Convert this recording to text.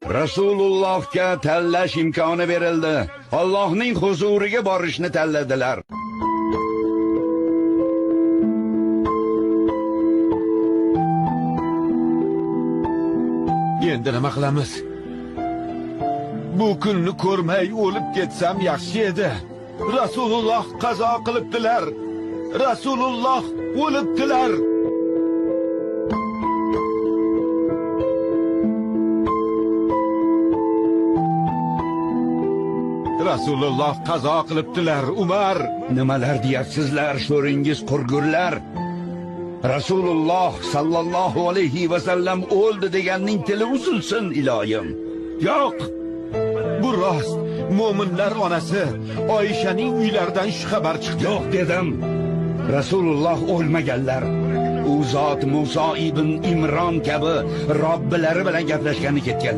Rasulullohga tanlash imkoni berildi. Allohning huzuriga borishni tanladilar. Endi nima qilamiz? Bu kunni ko'rmay o'lib ketsam yaxshi edi. Rasululloh qazo qilibdilar. Rasululloh o'libdilar. Rasululloh qazo qilibdilar, Umar. Nimalar deyapsizlar, sho'ringiz qurgurlar? Rasululloh sallallohu alayhi va sallam o'ldi deganning tili uzilsin, iloyim. Yo'q. Bu rost. Mo'minlar onasi Oyshaning uylaridan shu xabar chiqdi. Yo'q dedim. Rasululloh o'lmaganlar. U zot Muso ibn Imron kabi Robbilari bilan gaplashgani ketgan.